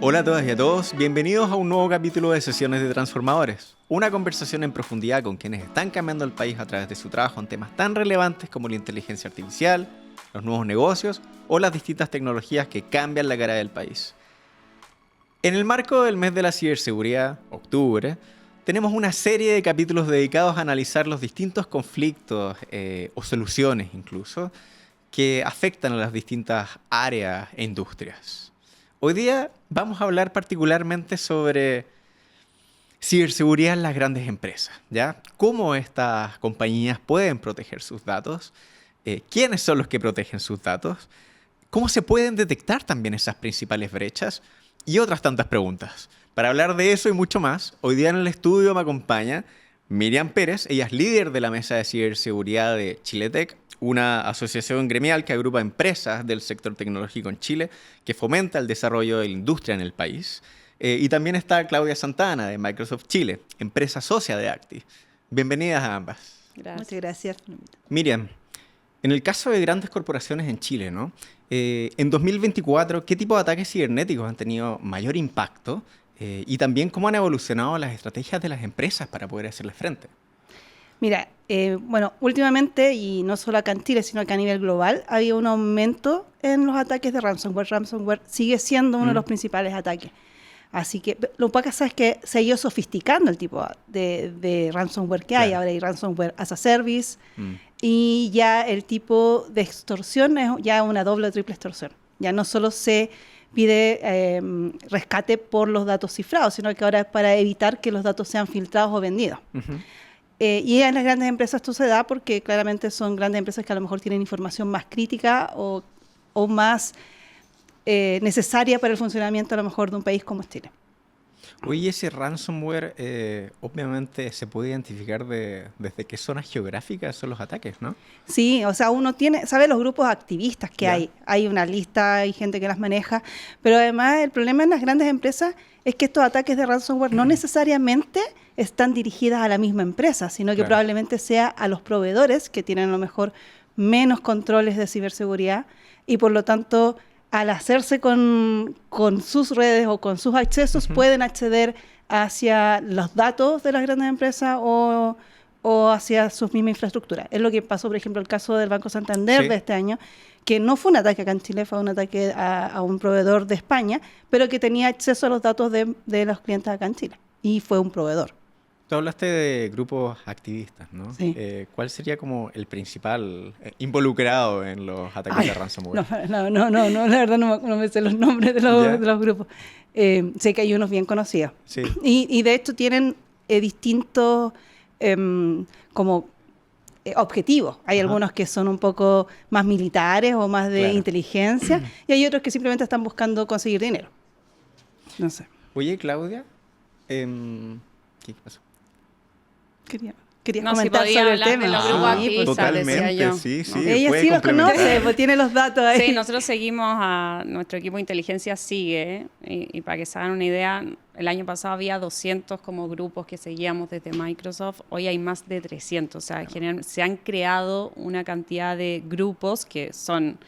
Hola a todas y a todos, bienvenidos a un nuevo capítulo de Sesiones de Transformadores, una conversación en profundidad con quienes están cambiando el país a través de su trabajo en temas tan relevantes como la inteligencia artificial, los nuevos negocios o las distintas tecnologías que cambian la cara del país. En el marco del mes de la ciberseguridad, octubre, tenemos una serie de capítulos dedicados a analizar los distintos conflictos o soluciones incluso que afectan a las distintas áreas e industrias. Hoy día vamos a hablar particularmente sobre ciberseguridad en las grandes empresas, ¿ya? Cómo estas compañías pueden proteger sus datos, quiénes son los que protegen sus datos, cómo se pueden detectar también esas principales brechas y otras tantas preguntas. Para hablar de eso y mucho más, hoy día en el estudio me acompaña Miriam Pérez. Ella es líder de la Mesa de Ciberseguridad de Chiletec, una asociación gremial que agrupa empresas del sector tecnológico en Chile, que fomenta el desarrollo de la industria en el país. Y también está Claudia Santana, de Microsoft Chile, empresa socia de Acti. Bienvenidas a ambas. Gracias. Muchas gracias. Miriam, en el caso de grandes corporaciones en Chile, ¿no? En 2024, ¿qué tipo de ataques cibernéticos han tenido mayor impacto? Y también, ¿cómo han evolucionado las estrategias de las empresas para poder hacerles frente? Mira, bueno, últimamente, y no solo acá en Chile, sino que a nivel global, ha habido un aumento en los ataques de ransomware. Ransomware sigue siendo uno de los principales ataques. Así que lo que pasa es que se ha ido sofisticando el tipo de ransomware que hay. Ahora hay ransomware as a service y ya el tipo de extorsión es ya una doble o triple extorsión. Ya no solo se pide rescate por los datos cifrados, sino que ahora es para evitar que los datos sean filtrados o vendidos. Y en las grandes empresas esto se da porque claramente son grandes empresas que a lo mejor tienen información más crítica o más necesaria para el funcionamiento a lo mejor de un país como Chile. Oye, ese ransomware obviamente se puede identificar desde qué zonas geográficas son los ataques, ¿no? Sí, o sea, uno sabe los grupos activistas que hay. Hay una lista, hay gente que las maneja, pero además el problema en las grandes empresas es que estos ataques de ransomware no necesariamente están dirigidas a la misma empresa, sino que probablemente sea a los proveedores que tienen a lo mejor menos controles de ciberseguridad y por lo tanto al hacerse con sus redes o con sus accesos pueden acceder hacia los datos de las grandes empresas o hacia sus mismas infraestructuras. Es lo que pasó, por ejemplo, el caso del Banco Santander de este año, que no fue un ataque acá en Chile, fue un ataque a un proveedor de España, pero que tenía acceso a los datos de los clientes acá en Chile, y fue un proveedor. Tú hablaste de grupos activistas, ¿no? Sí. ¿Cuál sería como el principal involucrado en los ataques de ransomware? No, la verdad no me sé los nombres de los grupos. Sé que hay unos bien conocidos. Sí. Y de hecho tienen distintos objetivos. Hay algunos que son un poco más militares o más de inteligencia y hay otros que simplemente están buscando conseguir dinero. No sé. Oye, Claudia, ¿qué pasó? Quería no, comentar si sobre el hablar tema. de los grupos activistas, totalmente, decía yo. sí. Ella sí los conoce, pues tiene los datos ahí. Sí, nosotros seguimos a nuestro equipo de inteligencia sigue, y para que se hagan una idea, el año pasado había 200 como grupos que seguíamos desde Microsoft, hoy hay más de 300, o sea, se han creado una cantidad de grupos que son,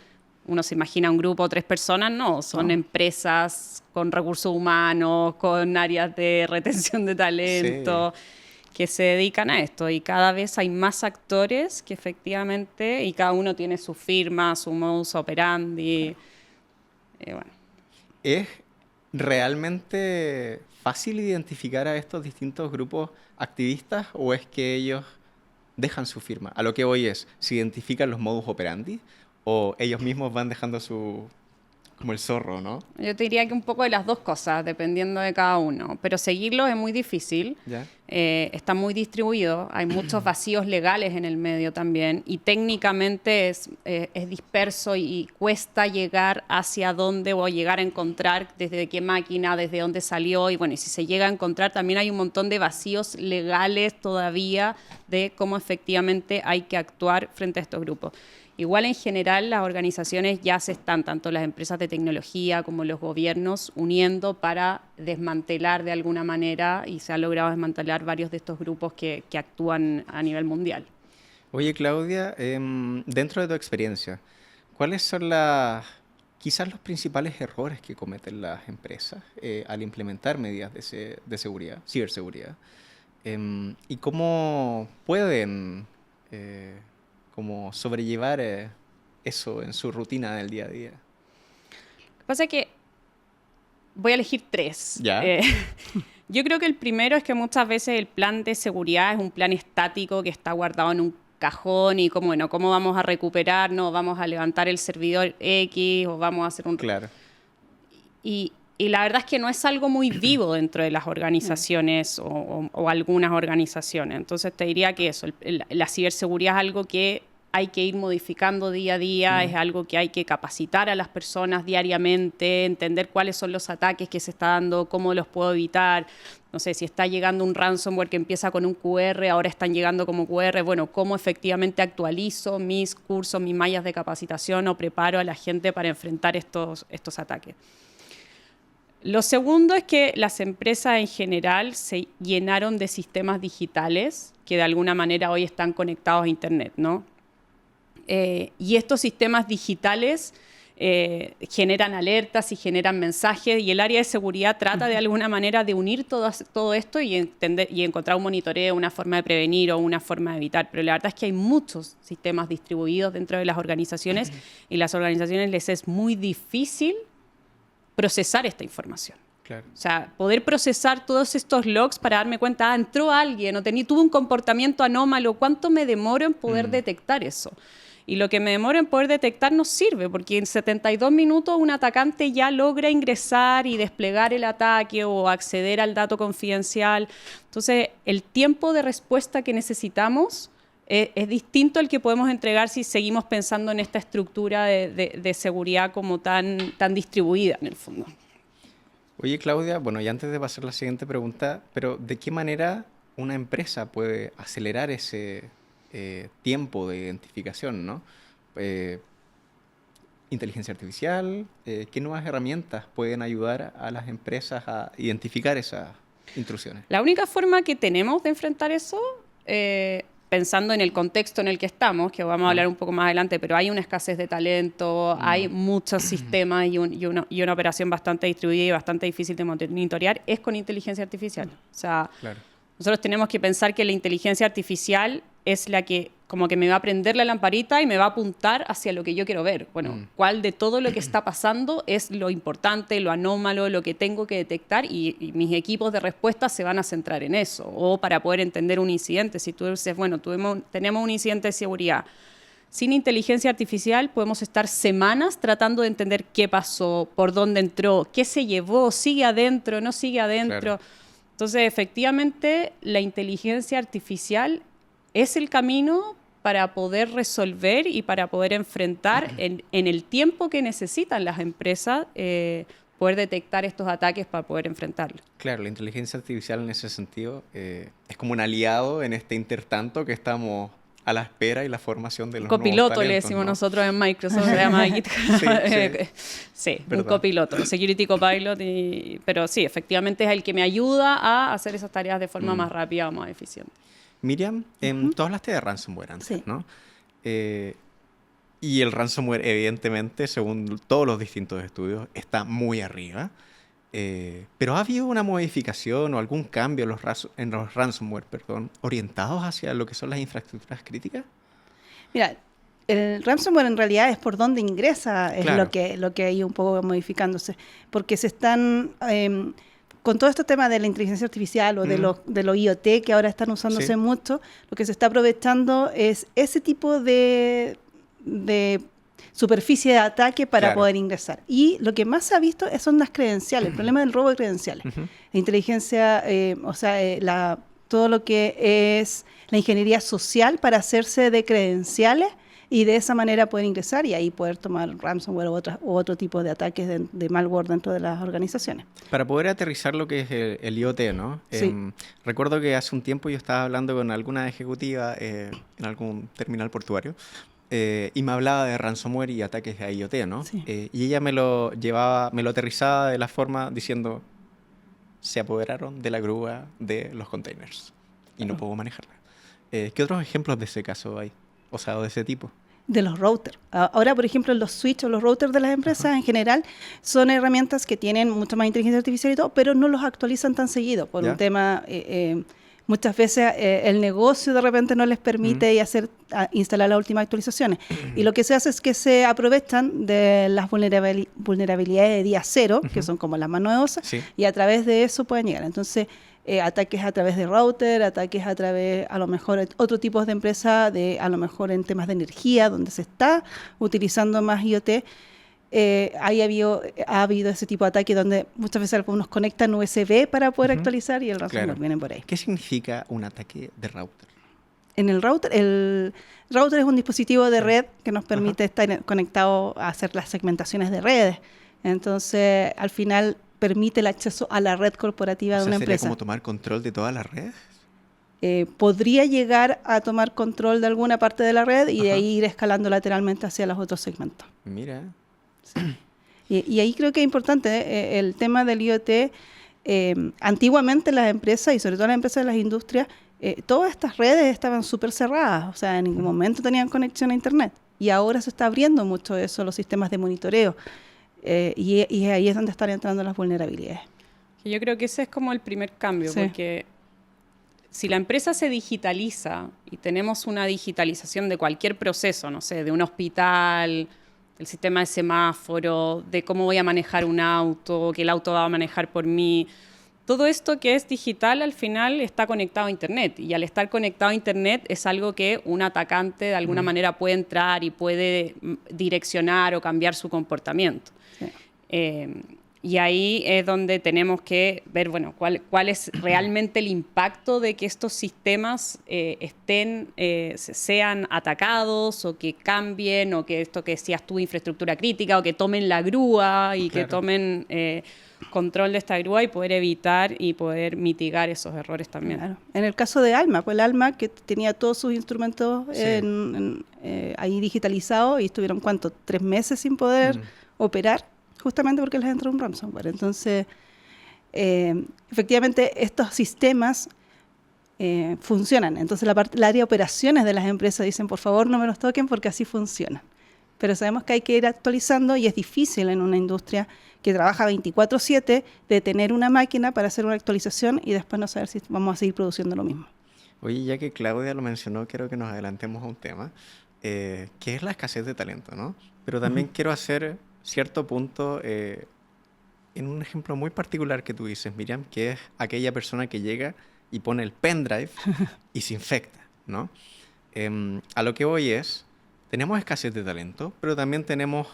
uno se imagina un grupo, 3 personas, no, son empresas con recursos humanos, con áreas de retención de talento, que se dedican a esto, y cada vez hay más actores que efectivamente, y cada uno tiene su firma, su modus operandi. Bueno. ¿Es realmente fácil identificar a estos distintos grupos activistas o es que ellos dejan su firma? A lo que voy es, ¿se identifican los modus operandi o ellos mismos van dejando como el zorro, ¿no? Yo te diría que un poco de las dos cosas, dependiendo de cada uno. Pero seguirlo es muy difícil. Está muy distribuido. Hay muchos vacíos legales en el medio también. Y técnicamente es disperso y cuesta llegar hacia dónde o llegar a encontrar desde qué máquina, desde dónde salió. Y bueno, y si se llega a encontrar, también hay un montón de vacíos legales todavía de cómo efectivamente hay que actuar frente a estos grupos. Igual en general las organizaciones ya se están, tanto las empresas de tecnología como los gobiernos, uniendo para desmantelar de alguna manera, y se ha logrado desmantelar varios de estos grupos que actúan a nivel mundial. Oye, Claudia, dentro de tu experiencia, ¿cuáles son quizás los principales errores que cometen las empresas al implementar medidas de seguridad, ciberseguridad? ¿Y cómo pueden como sobrellevar eso en su rutina del día a día? Lo que pasa es que voy a elegir 3. ¿Ya? Yo creo que el primero es que muchas veces el plan de seguridad es un plan estático que está guardado en un cajón y como, bueno, ¿cómo vamos a recuperar? No, vamos a levantar el servidor X o vamos a hacer un... Claro. Y la verdad es que no es algo muy vivo dentro de las organizaciones o algunas organizaciones. Entonces te diría que eso, la ciberseguridad es algo que hay que ir modificando día a día, es algo que hay que capacitar a las personas diariamente, entender cuáles son los ataques que se está dando, cómo los puedo evitar. No sé, si está llegando un ransomware que empieza con un QR, ahora están llegando como QR, bueno, cómo efectivamente actualizo mis cursos, mis mallas de capacitación o preparo a la gente para enfrentar estos ataques. Lo segundo es que las empresas en general se llenaron de sistemas digitales que de alguna manera hoy están conectados a Internet, ¿no? Y estos sistemas digitales generan alertas y generan mensajes y el área de seguridad trata de alguna manera de unir todo esto y encontrar un monitoreo, una forma de prevenir o una forma de evitar. Pero la verdad es que hay muchos sistemas distribuidos dentro de las organizaciones y las organizaciones les es muy difícil procesar esta información. Claro. O sea, poder procesar todos estos logs para darme cuenta, entró alguien o tuvo un comportamiento anómalo, ¿cuánto me demoro en poder detectar eso? Y lo que me demoro en poder detectar no sirve, porque en 72 minutos un atacante ya logra ingresar y desplegar el ataque o acceder al dato confidencial. Entonces, el tiempo de respuesta que necesitamos es distinto al que podemos entregar si seguimos pensando en esta estructura de seguridad como tan distribuida en el fondo. Oye, Claudia, bueno, y antes de pasar a la siguiente pregunta, pero ¿de qué manera una empresa puede acelerar ese tiempo de identificación, ¿no? Inteligencia artificial, ¿qué nuevas herramientas pueden ayudar a las empresas a identificar esas intrusiones? La única forma que tenemos de enfrentar eso, pensando en el contexto en el que estamos, que vamos a hablar un poco más adelante, pero hay una escasez de talento, hay muchos sistemas y una operación bastante distribuida y bastante difícil de monitorear, es con inteligencia artificial. O sea, claro. Nosotros tenemos que pensar que la inteligencia artificial es la que como que me va a prender la lamparita y me va a apuntar hacia lo que yo quiero ver. Bueno, ¿cuál de todo lo que está pasando es lo importante, lo anómalo, lo que tengo que detectar? Y mis equipos de respuesta se van a centrar en eso. O para poder entender un incidente. Si tú dices, bueno, tenemos un incidente de seguridad. Sin inteligencia artificial podemos estar semanas tratando de entender qué pasó, por dónde entró, qué se llevó, sigue adentro, no sigue adentro. Claro. Entonces, efectivamente, la inteligencia artificial es el camino para poder resolver y para poder enfrentar en el tiempo que necesitan las empresas poder detectar estos ataques para poder enfrentarlos. Claro, la inteligencia artificial en ese sentido es como un aliado en este intertanto que estamos a la espera y la formación de los copiloto, nuevos talentos, le decimos ¿no? nosotros en Microsoft, se llama GitHub. Sí, un copiloto, Security Copilot, pero sí, efectivamente es el que me ayuda a hacer esas tareas de forma más rápida o más eficiente. Miriam, tú hablaste de ransomware antes, ¿no? Y el ransomware, evidentemente, según todos los distintos estudios, está muy arriba. Pero ¿ha habido una modificación o algún cambio en los ransomware, orientados hacia lo que son las infraestructuras críticas? Mira, el ransomware en realidad es por dónde ingresa, es claro. lo que ha ido un poco modificándose. Porque se están... con todo este tema de la inteligencia artificial o de lo IoT que ahora están usándose mucho, lo que se está aprovechando es ese tipo de superficie de ataque para poder ingresar. Y lo que más se ha visto son las credenciales, el problema del robo de credenciales. La inteligencia, todo lo que es la ingeniería social para hacerse de credenciales y de esa manera poder ingresar y ahí poder tomar ransomware u otro tipo de ataques de malware dentro de las organizaciones. Para poder aterrizar lo que es el IoT, ¿no? Sí. Recuerdo que hace un tiempo yo estaba hablando con alguna ejecutiva en algún terminal portuario y me hablaba de ransomware y ataques a IoT, ¿no? Sí. Y ella me lo aterrizaba de la forma diciendo, se apoderaron de la grúa de los containers y no puedo manejarla. ¿Qué otros ejemplos de ese caso hay? O sea, de ese tipo. de los routers. Ahora, por ejemplo, los switches o los routers de las empresas en general son herramientas que tienen mucha más inteligencia artificial y todo, pero no los actualizan tan seguido por un tema... muchas veces el negocio de repente no les permite instalar las últimas actualizaciones. Y lo que se hace es que se aprovechan de las vulnerabilidades de día cero, que son como las más novedosas, y a través de eso pueden llegar. Entonces, ataques a través de router, ataques a través, a lo mejor, otro tipo de empresa, a lo mejor en temas de energía, donde se está utilizando más IoT. Ha habido ese tipo de ataque donde muchas veces algunos conectan USB para poder actualizar y el ransomware viene por ahí. ¿Qué significa un ataque de router? En el router es un dispositivo de red que nos permite estar conectado a hacer las segmentaciones de redes. Entonces, al final, permite el acceso a la red corporativa de una empresa. ¿Sería como tomar control de todas las redes? Podría llegar a tomar control de alguna parte de la red y de ahí ir escalando lateralmente hacia los otros segmentos. Mira. Sí. Y ahí creo que es importante el tema del IoT. Antiguamente las empresas, y sobre todo las empresas de las industrias, todas estas redes estaban súper cerradas, o sea, en ningún momento tenían conexión a Internet. Y ahora se está abriendo mucho eso, los sistemas de monitoreo. Y ahí es donde están entrando las vulnerabilidades. Yo creo que ese es como el primer cambio, porque si la empresa se digitaliza y tenemos una digitalización de cualquier proceso, no sé, de un hospital, el sistema de semáforo, de cómo voy a manejar un auto, que el auto va a manejar por mí. Todo esto que es digital al final está conectado a Internet y al estar conectado a Internet es algo que un atacante de alguna manera puede entrar y puede direccionar o cambiar su comportamiento. Sí. Y ahí es donde tenemos que ver, bueno, cuál es realmente el impacto de que estos sistemas sean atacados o que cambien o que esto que decías tú, infraestructura crítica, o que tomen la grúa y que tomen control de esta grúa y poder evitar y poder mitigar esos errores también. Claro. En el caso de Alma, pues el Alma que tenía todos sus instrumentos ahí digitalizados y estuvieron, ¿cuánto? 3 meses sin poder operar. Justamente porque les entró un ransomware. Entonces, efectivamente, estos sistemas funcionan. Entonces, la área de operaciones de las empresas dicen, por favor, no me los toquen porque así funcionan. Pero sabemos que hay que ir actualizando y es difícil en una industria que trabaja 24/7 de tener una máquina para hacer una actualización y después no saber si vamos a seguir produciendo lo mismo. Oye, ya que Claudia lo mencionó, quiero que nos adelantemos a un tema, que es la escasez de talento, ¿no? Pero también quiero hacer cierto punto en un ejemplo muy particular que tú dices, Miriam, que es aquella persona que llega y pone el pendrive y se infecta, ¿no? A lo que voy es, tenemos escasez de talento, pero también tenemos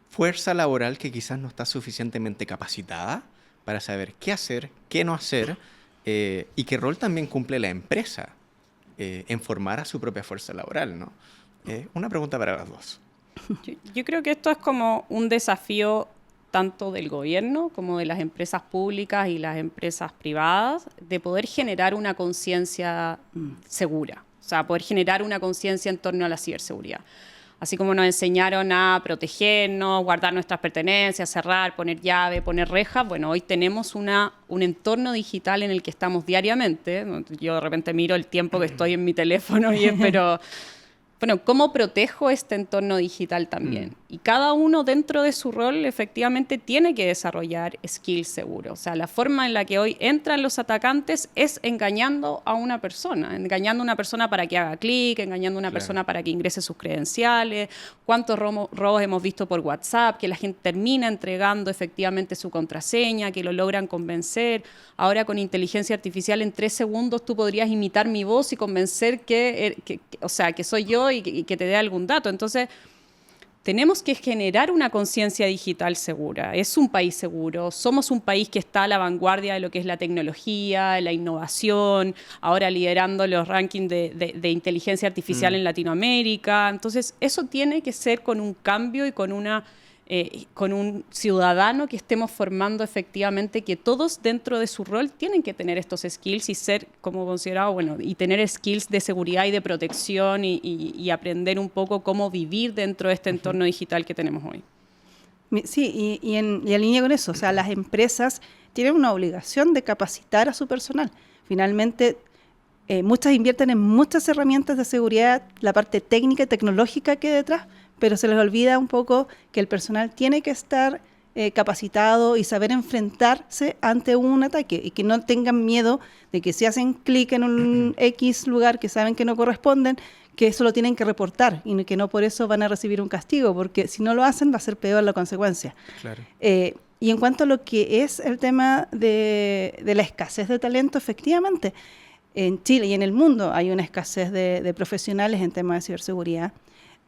fuerza laboral que quizás no está suficientemente capacitada para saber qué hacer, qué no hacer, y qué rol también cumple la empresa en formar a su propia fuerza laboral, ¿no? Una pregunta para las dos. Yo creo que esto es como un desafío tanto del gobierno como de las empresas públicas y las empresas privadas de poder generar una conciencia segura, o sea, poder generar una conciencia en torno a la ciberseguridad. Así como nos enseñaron a protegernos, guardar nuestras pertenencias, cerrar, poner llave, poner rejas, bueno, hoy tenemos un entorno digital en el que estamos diariamente. Yo de repente miro el tiempo que estoy en mi teléfono y pero... Bueno, ¿cómo protejo este entorno digital también? Y cada uno dentro de su rol efectivamente tiene que desarrollar skills seguros. O sea, la forma en la que hoy entran los atacantes es engañando a una persona para que haga clic, engañando a una persona para que ingrese sus credenciales. ¿Cuántos robos hemos visto por WhatsApp? Que la gente termina entregando efectivamente su contraseña, que lo logran convencer. Ahora con inteligencia artificial en 3 segundos tú podrías imitar mi voz y convencer que soy yo y que te dé algún dato. Entonces, tenemos que generar una conciencia digital segura. Es un país seguro, somos un país que está a la vanguardia de lo que es la tecnología, la innovación, ahora liderando los rankings de inteligencia artificial en Latinoamérica. Entonces, eso tiene que ser con un cambio y con un ciudadano que estemos formando efectivamente, que todos dentro de su rol tienen que tener estos skills y ser como considerado, y tener skills de seguridad y de protección y aprender un poco cómo vivir dentro de este entorno digital que tenemos hoy. Sí, y en línea con eso, o sea, las empresas tienen una obligación de capacitar a su personal. Finalmente, muchas invierten en muchas herramientas de seguridad, la parte técnica y tecnológica que hay detrás, pero se les olvida un poco que el personal tiene que estar capacitado y saber enfrentarse ante un ataque y que no tengan miedo de que si hacen clic en un X lugar que saben que no corresponden, que eso lo tienen que reportar y que no por eso van a recibir un castigo, porque si no lo hacen va a ser peor la consecuencia. Claro. Y en cuanto a lo que es el tema de la escasez de talento, efectivamente, en Chile y en el mundo hay una escasez de profesionales en temas de ciberseguridad.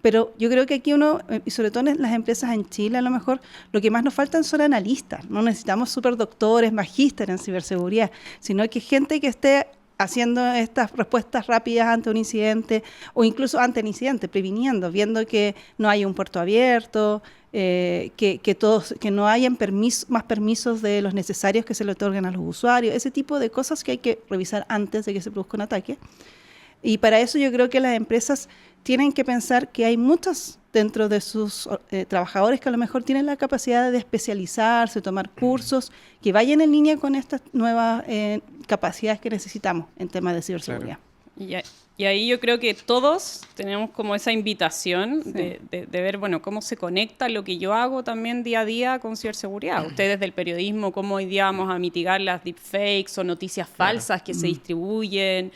Pero yo creo que aquí uno, y sobre todo en las empresas en Chile, a lo mejor lo que más nos faltan son analistas. No necesitamos superdoctores, magísteres en ciberseguridad, sino que gente que esté haciendo estas respuestas rápidas ante un incidente o incluso ante el incidente, previniendo, viendo que no hay un puerto abierto, que no hayan más permisos de los necesarios que se le otorgan a los usuarios, ese tipo de cosas que hay que revisar antes de que se produzca un ataque. Y para eso yo creo que las empresas tienen que pensar que hay muchos dentro de sus trabajadores que a lo mejor tienen la capacidad de especializarse, tomar cursos, que vayan en línea con estas nuevas capacidades que necesitamos en temas de ciberseguridad. Claro. Y ahí yo creo que todos tenemos como esa invitación de ver, bueno, cómo se conecta lo que yo hago también día a día con ciberseguridad. Ustedes del periodismo, cómo hoy día vamos a mitigar las deepfakes o noticias falsas que se distribuyen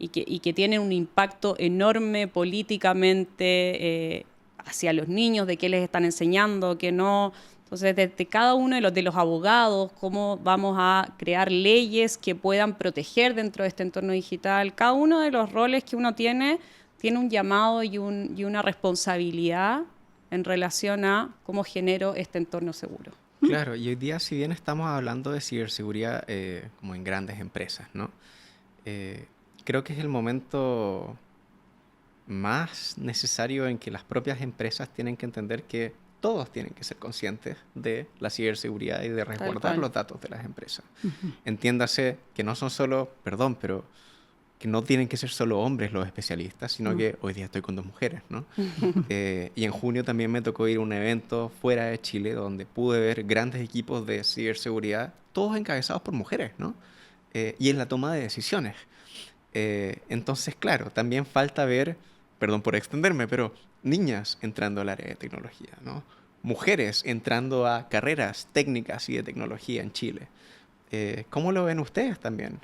y que tienen un impacto enorme políticamente hacia los niños, de qué les están enseñando, qué no. Entonces, desde cada uno de los abogados, cómo vamos a crear leyes que puedan proteger dentro de este entorno digital. Cada uno de los roles que uno tiene un llamado y una responsabilidad en relación a cómo genero este entorno seguro. Claro, y hoy día, si bien estamos hablando de ciberseguridad como en grandes empresas, ¿no? Creo que es el momento más necesario en que las propias empresas tienen que entender que todos tienen que ser conscientes de la ciberseguridad y de resguardar los datos de las empresas. Entiéndase que no son solo, pero que no tienen que ser solo hombres los especialistas, sino que hoy día estoy con 2 mujeres, ¿no? Y en junio también me tocó ir a un evento fuera de Chile donde pude ver grandes equipos de ciberseguridad, todos encabezados por mujeres, ¿no? Y en la toma de decisiones. Entonces, claro, también falta ver, perdón por extenderme, pero niñas entrando al área de tecnología, ¿no? Mujeres entrando a carreras técnicas y de tecnología en Chile. ¿Cómo lo ven ustedes también?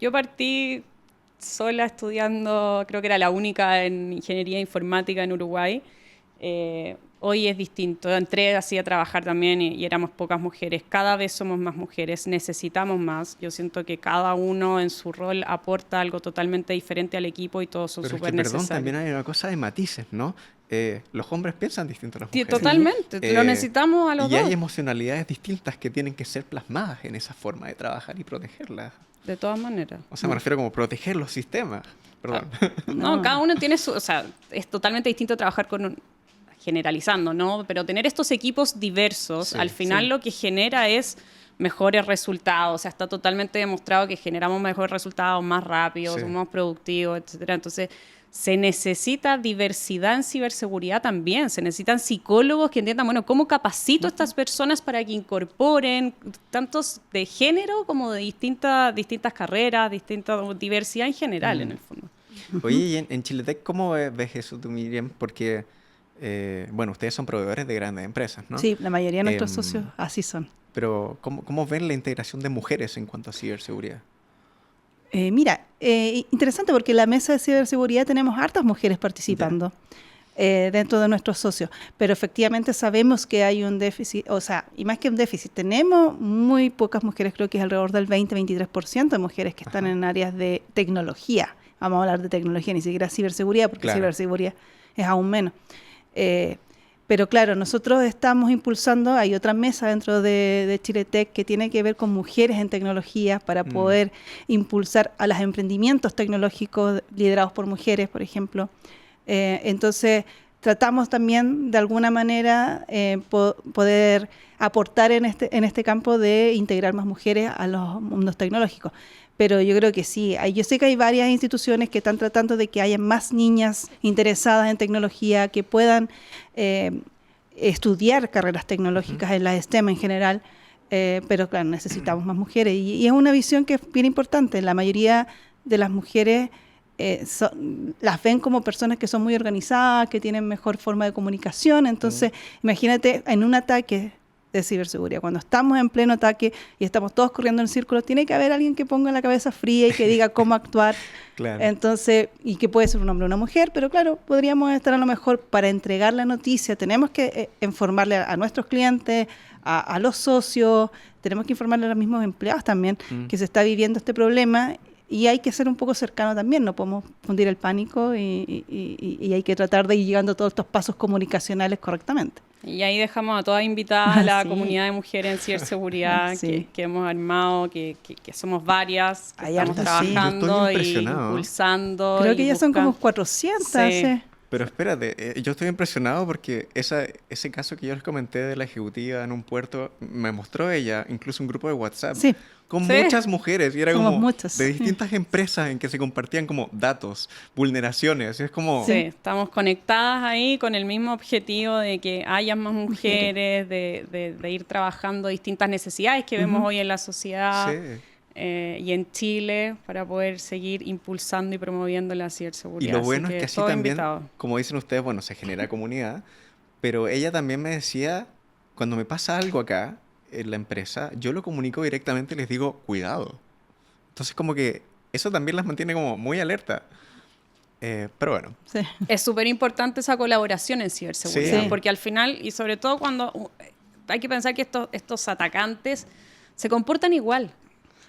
Yo partí sola estudiando, creo que era la única en ingeniería informática en Uruguay. Hoy es distinto. Entré así a trabajar también y éramos pocas mujeres. Cada vez somos más mujeres, necesitamos más. Yo siento que cada uno en su rol aporta algo totalmente diferente al equipo y todos son súper necesarios. Perdón, también hay una cosa de matices, ¿no? Los hombres piensan distinto a las mujeres. Totalmente, lo necesitamos a los dos. Y hay emocionalidades distintas que tienen que ser plasmadas en esa forma de trabajar y protegerlas. De todas maneras. O sea, me refiero como proteger los sistemas. Perdón. No, cada uno tiene su... O sea, es totalmente distinto trabajar generalizando, ¿no? Pero tener estos equipos diversos, al final lo que genera es mejores resultados. O sea, está totalmente demostrado que generamos mejores resultados más rápidos, somos más productivos, etcétera. Entonces, se necesita diversidad en ciberseguridad también. Se necesitan psicólogos que entiendan, bueno, ¿cómo capacito a estas personas para que incorporen tantos de género como de distintas carreras, diversidad en general, en el fondo? Oye, y en Chiletec, ¿cómo ves eso tú, Miriam? Porque, bueno, ustedes son proveedores de grandes empresas, ¿no? Sí, la mayoría de nuestros socios así son. Pero, ¿cómo ven la integración de mujeres en cuanto a ciberseguridad? Mira, interesante porque en la mesa de ciberseguridad tenemos hartas mujeres participando dentro de nuestros socios, pero efectivamente sabemos que hay un déficit, o sea, y más que un déficit, tenemos muy pocas mujeres, creo que es alrededor del 20-23% de mujeres que están en áreas de tecnología. Vamos a hablar de tecnología, ni siquiera ciberseguridad, porque ciberseguridad es aún menos. Pero claro, nosotros estamos impulsando, hay otra mesa dentro de Chiletec que tiene que ver con mujeres en tecnología para poder impulsar a los emprendimientos tecnológicos liderados por mujeres, por ejemplo. Entonces, tratamos también de alguna manera poder aportar en este campo de integrar más mujeres a los mundos tecnológicos. Pero yo creo que sí. Yo sé que hay varias instituciones que están tratando de que haya más niñas interesadas en tecnología, que puedan estudiar carreras tecnológicas en la STEM en general, pero claro, necesitamos más mujeres. Y es una visión que es bien importante. La mayoría de las mujeres las ven como personas que son muy organizadas, que tienen mejor forma de comunicación. Entonces, imagínate en un ataque de ciberseguridad, cuando estamos en pleno ataque y estamos todos corriendo en círculos, tiene que haber alguien que ponga la cabeza fría y que diga cómo actuar. Claro. Entonces, y que puede ser un hombre o una mujer, pero claro, podríamos estar a lo mejor para entregar la noticia, tenemos que informarle a nuestros clientes, a los socios, tenemos que informarle a los mismos empleados también que se está viviendo este problema. Y hay que ser un poco cercano también, no podemos fundir el pánico y hay que tratar de ir llegando a todos estos pasos comunicacionales correctamente. Y ahí dejamos a todas invitadas a la comunidad de mujeres en ciberseguridad que hemos armado, que somos varias, que estamos trabajando y impulsando. Creo que ya son como 400. Sí. Pero espérate, yo estoy impresionado porque ese caso que yo les comenté de la ejecutiva en un puerto, me mostró ella, incluso un grupo de WhatsApp, con muchas mujeres, y era como de distintas empresas en que se compartían como datos, vulneraciones, es como... Sí, estamos conectadas ahí con el mismo objetivo de que haya más mujeres, de ir trabajando distintas necesidades que vemos hoy en la sociedad. Sí. Y en Chile para poder seguir impulsando y promoviendo la ciberseguridad. Y lo bueno es que así también, como dicen ustedes, bueno, se genera comunidad, pero ella también me decía, cuando me pasa algo acá en la empresa, yo lo comunico directamente y les digo, cuidado. Entonces como que eso también las mantiene como muy alerta. Pero bueno. Sí. Es súper importante esa colaboración en ciberseguridad, porque al final, y sobre todo cuando hay que pensar que estos atacantes se comportan igual.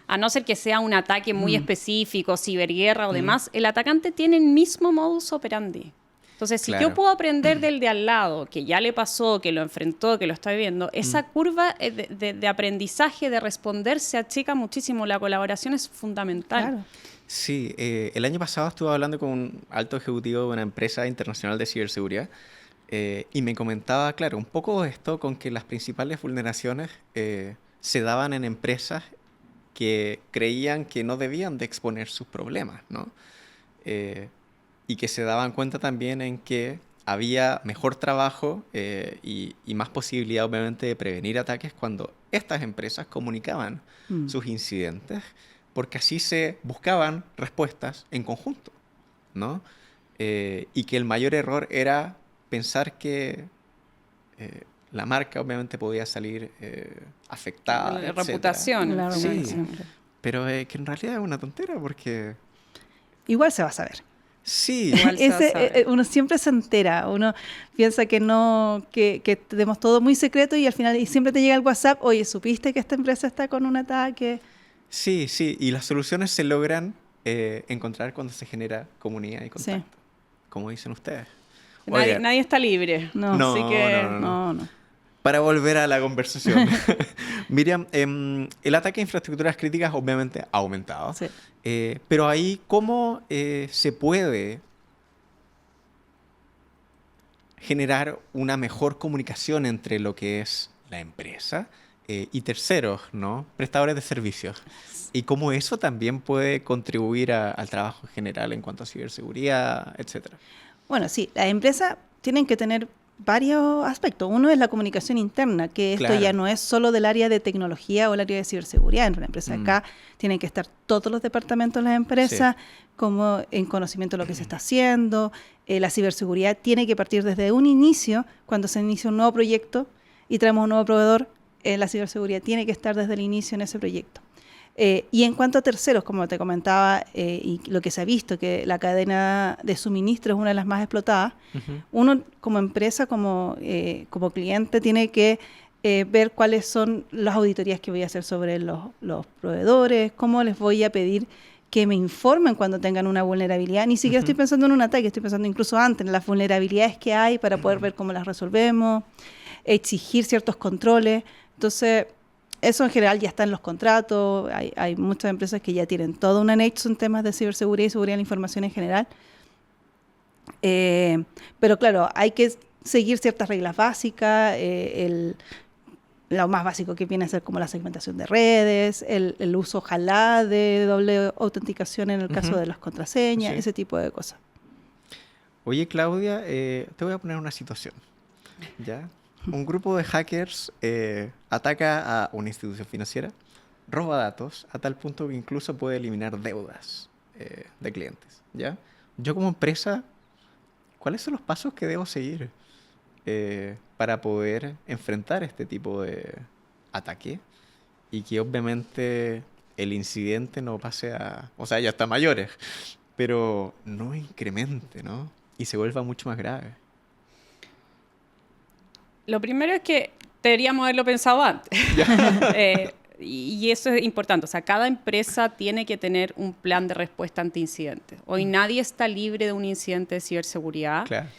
A no ser que sea un ataque muy específico, ciberguerra o demás, el atacante tiene el mismo modus operandi. Entonces, si yo puedo aprender del de al lado, que ya le pasó, que lo enfrentó, que lo está viviendo, esa curva de aprendizaje, de responder, se achica muchísimo. La colaboración es fundamental. Claro. Sí, el año pasado estuve hablando con un alto ejecutivo de una empresa internacional de ciberseguridad y me comentaba, claro, un poco esto con que las principales vulneraciones se daban en empresas que creían que no debían de exponer sus problemas, ¿no? Y que se daban cuenta también en que había mejor trabajo y más posibilidad, obviamente, de prevenir ataques cuando estas empresas comunicaban sus incidentes, porque así se buscaban respuestas en conjunto, ¿no? Y que el mayor error era pensar que la marca obviamente podía salir afectada. La reputación. La reputación. Sí, pero que en realidad es una tontera porque... Igual se va a saber. Sí. Uno siempre se entera, uno piensa que no, que tenemos todo muy secreto y al final siempre te llega el WhatsApp, oye, ¿supiste que esta empresa está con un ataque? Sí, y las soluciones se logran encontrar cuando se genera comunidad y contacto, como dicen ustedes. Nadie está libre. No. Así que... No. Para volver a la conversación. Miriam, el ataque a infraestructuras críticas obviamente ha aumentado. Sí. Pero ahí, ¿cómo se puede generar una mejor comunicación entre lo que es la empresa y terceros, ¿no? Prestadores de servicios? Y cómo eso también puede contribuir al trabajo general en cuanto a ciberseguridad, etcétera. Bueno, sí, las empresas tienen que tener varios aspectos. Uno es la comunicación interna, que esto ya no es solo del área de tecnología o el área de ciberseguridad. En la empresa acá tienen que estar todos los departamentos de las empresas como en conocimiento de lo que se está haciendo. La ciberseguridad tiene que partir desde un inicio, cuando se inicia un nuevo proyecto y traemos un nuevo proveedor, la ciberseguridad tiene que estar desde el inicio en ese proyecto. Y en cuanto a terceros, como te comentaba, y lo que se ha visto, que la cadena de suministro es una de las más explotadas, uno como empresa, como cliente, tiene que ver cuáles son las auditorías que voy a hacer sobre los proveedores, cómo les voy a pedir que me informen cuando tengan una vulnerabilidad. Ni siquiera estoy pensando en un ataque, estoy pensando incluso antes en las vulnerabilidades que hay para poder ver cómo las resolvemos, exigir ciertos controles. Entonces... eso en general ya está en los contratos, hay muchas empresas que ya tienen todo un anexo en temas de ciberseguridad y seguridad de la información en general. Pero claro, hay que seguir ciertas reglas básicas, lo más básico que viene a ser como la segmentación de redes, el uso ojalá de doble autenticación en el caso de las contraseñas, ese tipo de cosas. Oye, Claudia, te voy a poner una situación, ¿ya? Un grupo de hackers ataca a una institución financiera, roba datos a tal punto que incluso puede eliminar deudas de clientes, ¿ya? Yo como empresa, ¿cuáles son los pasos que debo seguir para poder enfrentar este tipo de ataque? Y que obviamente el incidente no pase a... O sea, ya está mayores, pero no incremente, ¿no? Y se vuelva mucho más grave. Lo primero es que deberíamos haberlo pensado antes. Y eso es importante. O sea, cada empresa tiene que tener un plan de respuesta ante incidentes. Hoy nadie está libre de un incidente de ciberseguridad. Claro.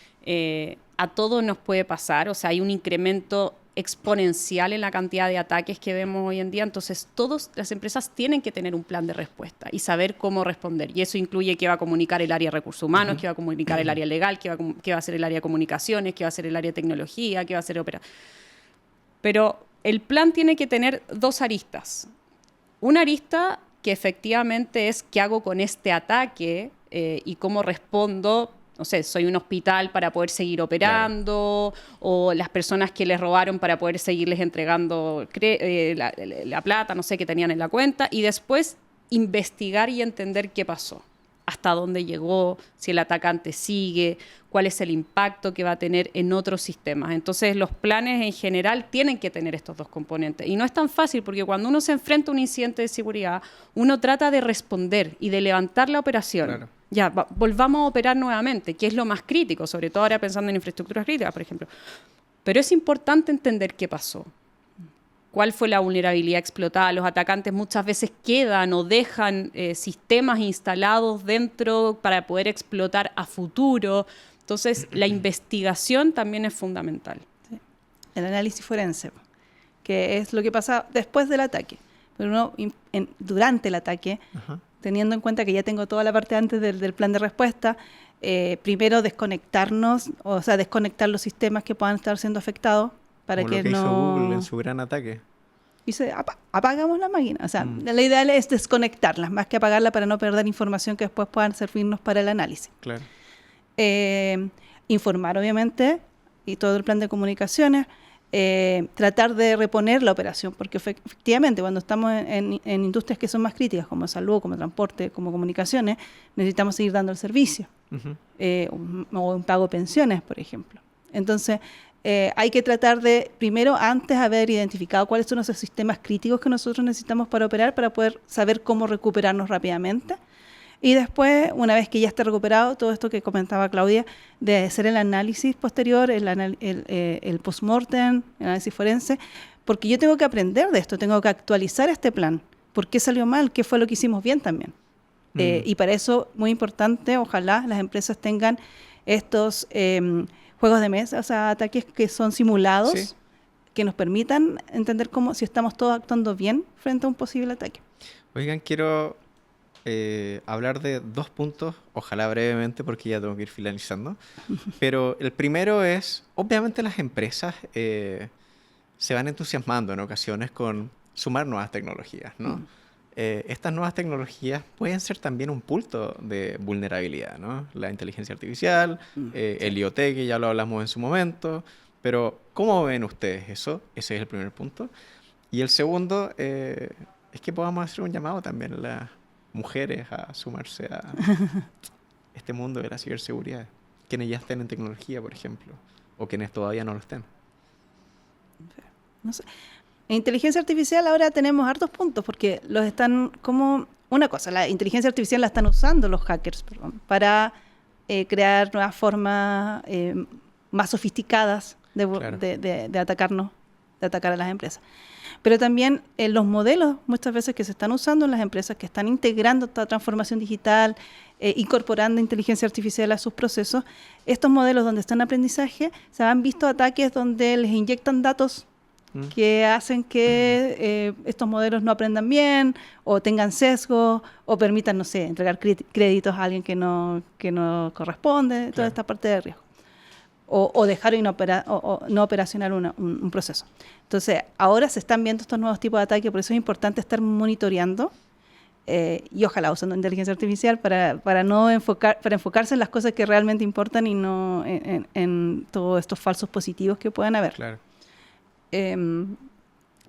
A todos nos puede pasar. O sea, hay un incremento exponencial en la cantidad de ataques que vemos hoy en día. Entonces, todas las empresas tienen que tener un plan de respuesta y saber cómo responder. Y eso incluye qué va a comunicar el área de recursos humanos, qué va a comunicar el área legal, qué va a hacer el área de comunicaciones, qué va a hacer el área de tecnología, qué va a hacer Pero el plan tiene que tener dos aristas. Una arista que efectivamente es qué hago con este ataque y cómo respondo. No sé, soy un hospital para poder seguir operando, claro. O las personas que les robaron para poder seguirles entregando la plata, no sé, que tenían en la cuenta, y después investigar y entender qué pasó, hasta dónde llegó, si el atacante sigue, cuál es el impacto que va a tener en otros sistemas. Entonces, los planes en general tienen que tener estos dos componentes. Y no es tan fácil, porque cuando uno se enfrenta a un incidente de seguridad, uno trata de responder y de levantar la operación. Claro. Ya, volvamos a operar nuevamente, que es lo más crítico, sobre todo ahora pensando en infraestructuras críticas, por ejemplo. Pero es importante entender qué pasó. ¿Cuál fue la vulnerabilidad explotada? Los atacantes muchas veces quedan o dejan sistemas instalados dentro para poder explotar a futuro. Entonces, la investigación también es fundamental. Sí. El análisis forense, que es lo que pasa después del ataque. Pero uno, durante el ataque, teniendo en cuenta que ya tengo toda la parte antes del plan de respuesta, primero desconectarnos, o sea, desconectar los sistemas que puedan estar siendo afectados para como que lo que no... hizo Google en su gran ataque. Dice, apagamos la máquina. O sea, la ideal es desconectarlas, más que apagarla para no perder información que después puedan servirnos para el análisis. Claro. Informar, obviamente, y todo el plan de comunicaciones, tratar de reponer la operación, porque efectivamente cuando estamos en industrias que son más críticas, como salud, como transporte, como comunicaciones, necesitamos seguir dando el servicio, o un pago de pensiones, por ejemplo. Entonces, hay que tratar de, primero, antes haber identificado cuáles son esos sistemas críticos que nosotros necesitamos para operar, para poder saber cómo recuperarnos rápidamente. Y después, una vez que ya esté recuperado, todo esto que comentaba Claudia, de hacer el análisis posterior, el post-mortem, el análisis forense, porque yo tengo que aprender de esto, tengo que actualizar este plan. ¿Por qué salió mal? ¿Qué fue lo que hicimos bien también? Y para eso, muy importante, ojalá las empresas tengan estos juegos de mesa, o sea, ataques que son simulados, sí, que nos permitan entender si estamos todos actuando bien frente a un posible ataque. Oigan, quiero hablar de dos puntos, ojalá brevemente porque ya tengo que ir finalizando. Pero el primero es, obviamente las empresas se van entusiasmando en ocasiones con sumar nuevas tecnologías, ¿no? Estas nuevas tecnologías pueden ser también un punto de vulnerabilidad, ¿no? La inteligencia artificial, el IoT, que ya lo hablamos en su momento. Pero, ¿cómo ven ustedes eso? Ese es el primer punto. Y el segundo es que podamos hacer un llamado también a las mujeres a sumarse a este mundo de la ciberseguridad. Quienes ya estén en tecnología, por ejemplo, o quienes todavía no lo estén. No sé. En inteligencia artificial ahora tenemos hartos puntos, porque los están como... Una cosa, la inteligencia artificial la están usando los hackers, para crear nuevas formas más sofisticadas de atacarnos, de atacar a las empresas. Pero también los modelos muchas veces que se están usando en las empresas que están integrando esta transformación digital, incorporando inteligencia artificial a sus procesos, estos modelos donde está en aprendizaje, se han visto ataques donde les inyectan datos que hacen que estos modelos no aprendan bien o tengan sesgo o permitan, no sé, entregar créditos a alguien que no corresponde, claro, toda esta parte de riesgo. O dejar no operacional un proceso. Entonces, ahora se están viendo estos nuevos tipos de ataques, por eso es importante estar monitoreando y ojalá usando inteligencia artificial para enfocarse en las cosas que realmente importan y no en todos estos falsos positivos que puedan haber. Claro.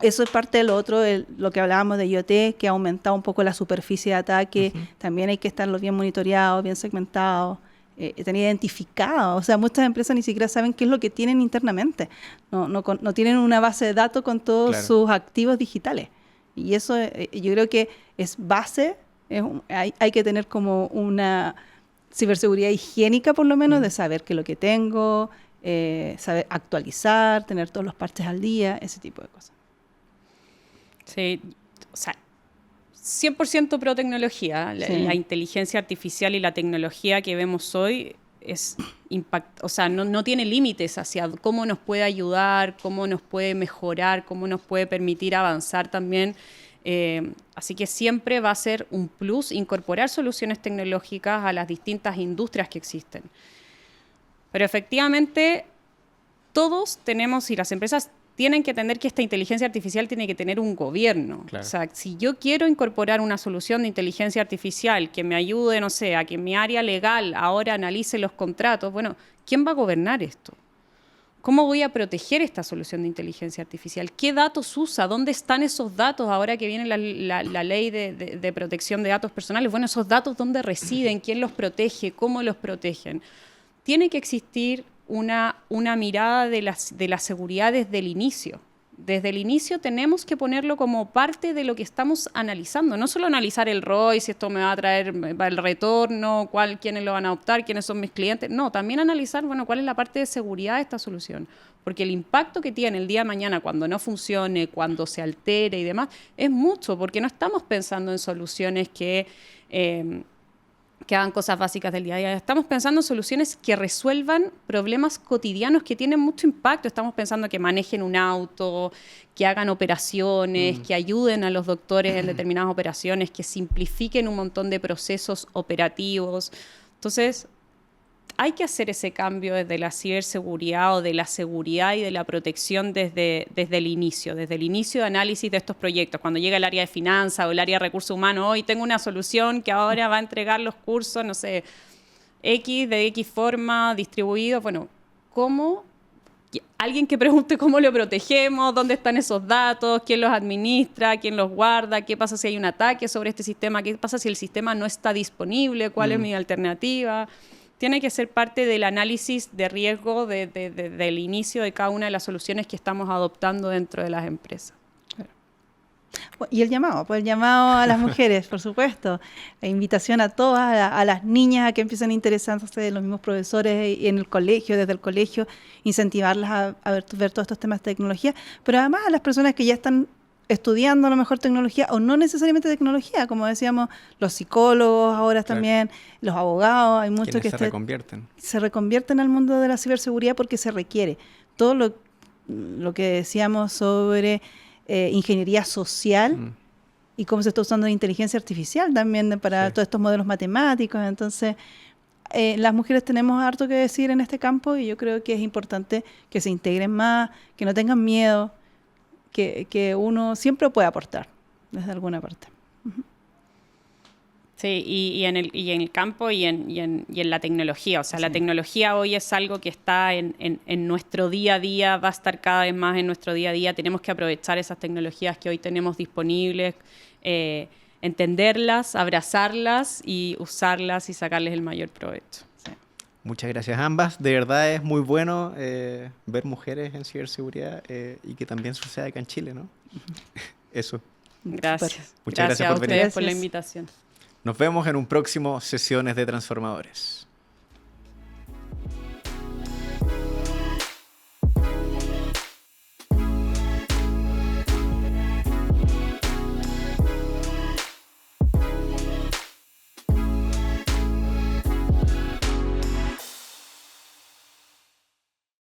Eso es parte de lo otro, lo que hablábamos de IoT, que ha aumentado un poco la superficie de ataque. También hay que estarlo bien monitoreado, bien segmentado, tener identificado. O sea, muchas empresas ni siquiera saben qué es lo que tienen internamente. No tienen una base de datos con todos sus activos digitales. Y eso yo creo que es base. Hay que tener como una ciberseguridad higiénica, por lo menos, de saber qué es lo que tengo, saber actualizar, tener todos los parches al día, ese tipo de cosas. Sí, o sea, 100% pro tecnología. La inteligencia artificial y la tecnología que vemos hoy es o sea, no tiene límites hacia cómo nos puede ayudar, cómo nos puede mejorar, cómo nos puede permitir avanzar también. Así que siempre va a ser un plus incorporar soluciones tecnológicas a las distintas industrias que existen. Pero efectivamente, todos tenemos, y las empresas tienen que entender que esta inteligencia artificial tiene que tener un gobierno. Claro. O sea, si yo quiero incorporar una solución de inteligencia artificial que me ayude, no sé, a que mi área legal ahora analice los contratos, bueno, ¿quién va a gobernar esto? ¿Cómo voy a proteger esta solución de inteligencia artificial? ¿Qué datos usa? ¿Dónde están esos datos ahora que viene la ley de protección de datos personales? Bueno, esos datos, ¿dónde residen? ¿Quién los protege? ¿Cómo los protegen? Tiene que existir una mirada de la seguridad desde el inicio. Desde el inicio tenemos que ponerlo como parte de lo que estamos analizando. No solo analizar el ROI, si esto me va a traer el retorno, quiénes lo van a adoptar, quiénes son mis clientes. No, también analizar, bueno, cuál es la parte de seguridad de esta solución. Porque el impacto que tiene el día de mañana cuando no funcione, cuando se altere y demás, es mucho, porque no estamos pensando en soluciones que hagan cosas básicas del día a día. Estamos pensando en soluciones que resuelvan problemas cotidianos que tienen mucho impacto. Estamos pensando que manejen un auto, que hagan operaciones, que ayuden a los doctores en determinadas operaciones, que simplifiquen un montón de procesos operativos. Entonces, hay que hacer ese cambio desde la ciberseguridad o de la seguridad y de la protección desde el inicio de análisis de estos proyectos. Cuando llega el área de finanzas o el área de recursos humanos, hoy tengo una solución que ahora va a entregar los cursos, no sé, X de X forma, distribuidos. Bueno, ¿cómo? Alguien que pregunte cómo lo protegemos, dónde están esos datos, quién los administra, quién los guarda, qué pasa si hay un ataque sobre este sistema, qué pasa si el sistema no está disponible, cuál es mi alternativa. Tiene que ser parte del análisis de riesgo del inicio de cada una de las soluciones que estamos adoptando dentro de las empresas. Y el llamado a las mujeres, por supuesto. La invitación a todas, a las niñas a que empiecen a interesarse de los mismos profesores en el colegio, desde el colegio, incentivarlas a ver todos estos temas de tecnología, pero además a las personas que ya están estudiando a lo mejor tecnología o no necesariamente tecnología, como decíamos, los psicólogos ahora también, los abogados, hay muchos que se reconvierten al mundo de la ciberseguridad porque se requiere. Todo lo que decíamos sobre ingeniería social y cómo se está usando la inteligencia artificial también para todos estos modelos matemáticos. Entonces, las mujeres tenemos harto que decir en este campo y yo creo que es importante que se integren más, que no tengan miedo, que uno siempre puede aportar desde alguna parte. Sí, y en el campo y en la tecnología. O sea, la tecnología hoy es algo que está en nuestro día a día, va a estar cada vez más en nuestro día a día. Tenemos que aprovechar esas tecnologías que hoy tenemos disponibles, entenderlas, abrazarlas y usarlas y sacarles el mayor provecho. Sí. Muchas gracias a ambas. De verdad es muy bueno ver mujeres en ciberseguridad y que también suceda acá en Chile, ¿no? Eso. Gracias. Muchas gracias por venir. Gracias a ustedes por la invitación. Nos vemos en un próximo Sesiones de Transformadores.